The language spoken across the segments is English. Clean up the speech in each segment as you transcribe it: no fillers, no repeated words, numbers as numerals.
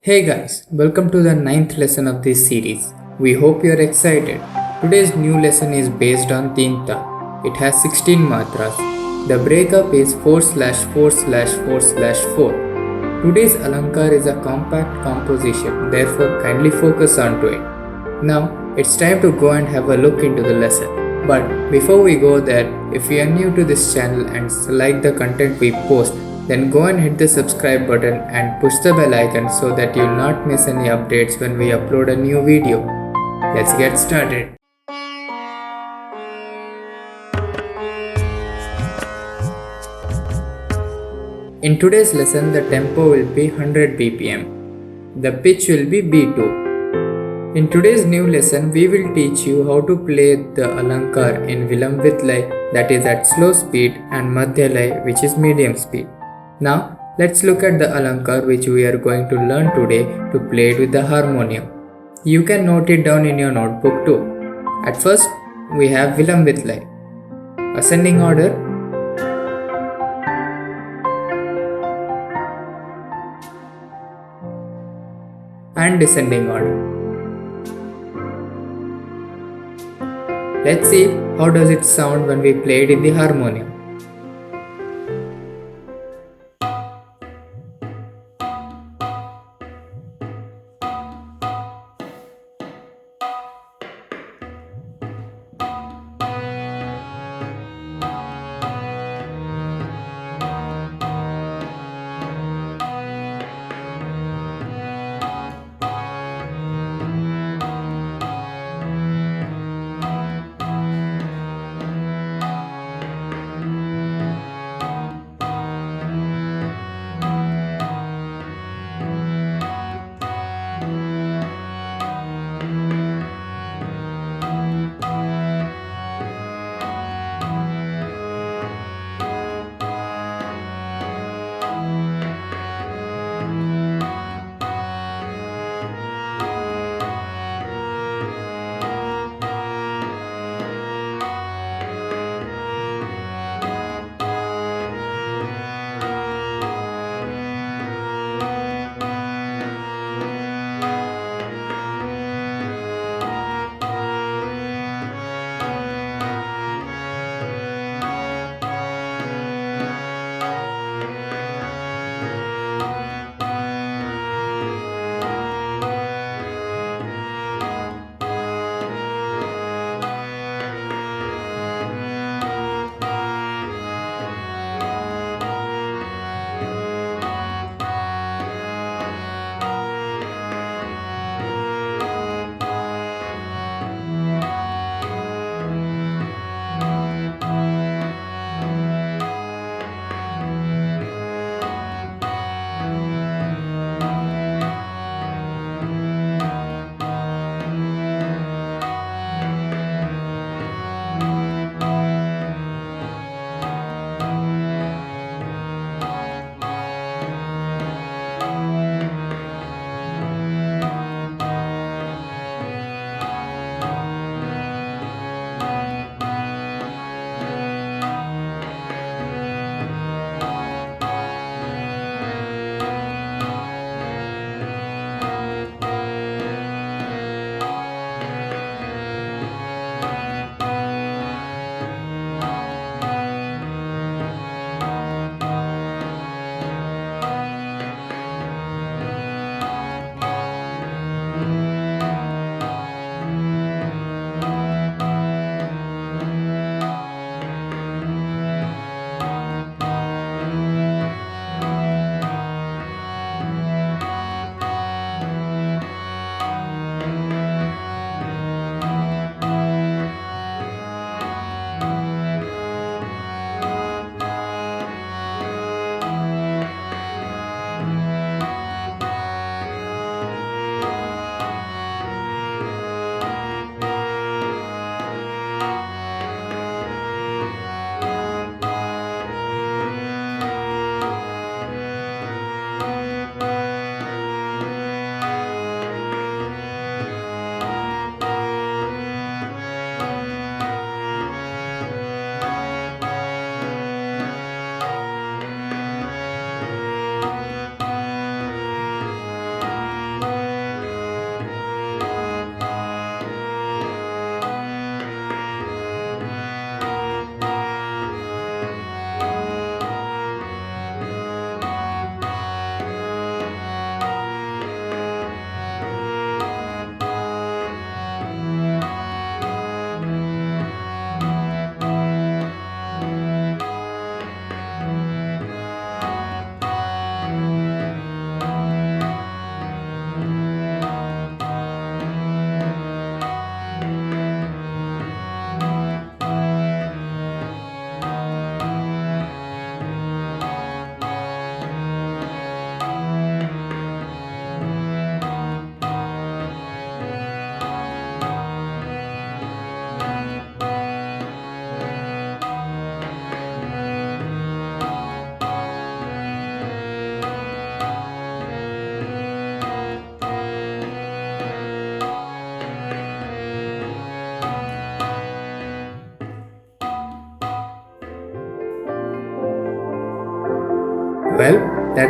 Hey guys, welcome to the ninth lesson of this series. We hope you are excited. Today's new lesson is based on Tinta. It has 16 matras. The breakup is 4 slash 4 slash 4 slash 4. Today's Alankar is a compact composition, therefore kindly focus onto it. Now, it's time to go and have a look into the lesson. But before we go there, if you are new to this channel and like the content we post, then go and hit the subscribe button and push the bell icon so that you'll not miss any updates when we upload a new video. Let's get started. In today's lesson, the tempo will be 100 bpm. The pitch will be B2. In today's new lesson, we will teach you how to play the Alankar in Vilamvitlai, that is at slow speed, and Madhyalai, which is medium speed. Now, let's look at the Alankar which we are going to learn today to play it with the harmonium. You can note it down in your notebook too. At first, we have Vilamvitlai. Ascending order, and descending order. Let's see how does it sound when we play it in the harmonium.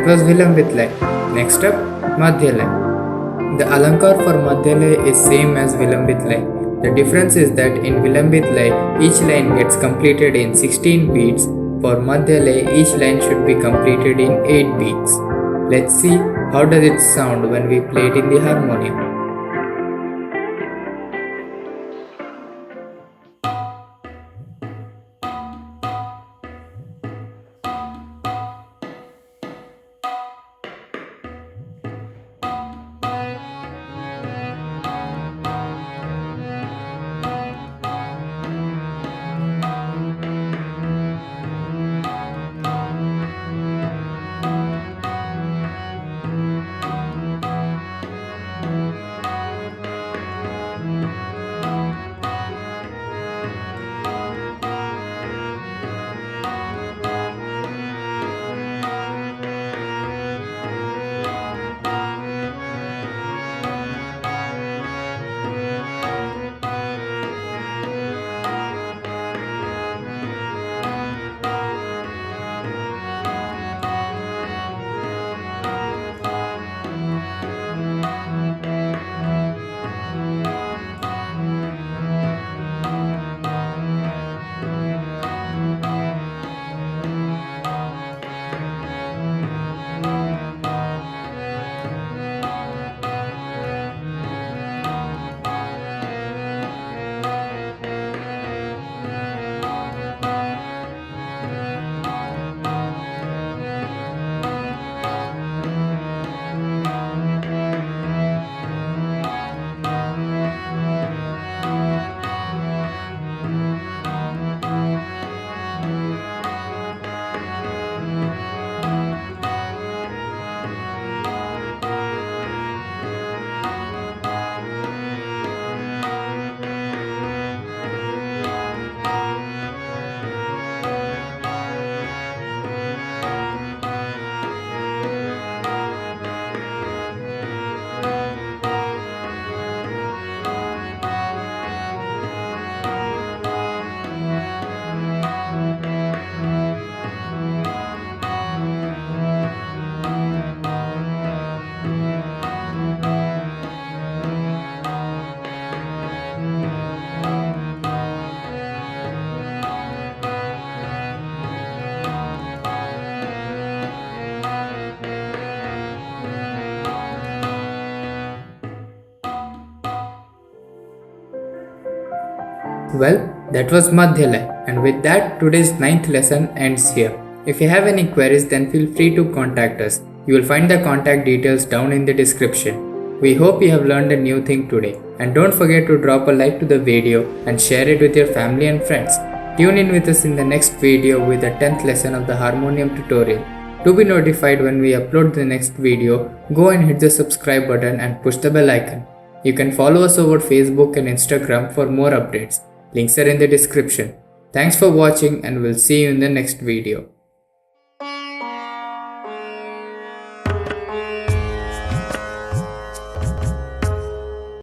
was Vilamvit Lay. Next up, Madhya Lay. The Alankar for Madhya Lay is same as Vilambit Lay. The difference is that in Vilambit Lay, each line gets completed in 16 beats. For Madhya Lay, each line should be completed in 8 beats. Let's see how does it sound when we play it in the harmonium. Well, that was Madhya Lay, and with that, today's 9th lesson ends here. If you have any queries, then feel free to contact us. You will find the contact details down in the description. We hope you have learned a new thing today, and don't forget to drop a like to the video and share it with your family and friends. Tune in with us in the next video with the 10th lesson of the Harmonium tutorial. To be notified when we upload the next video, go and hit the subscribe button and push the bell icon. You can follow us over Facebook and Instagram for more updates. Links are in the description. Thanks for watching and we'll see you in the next video.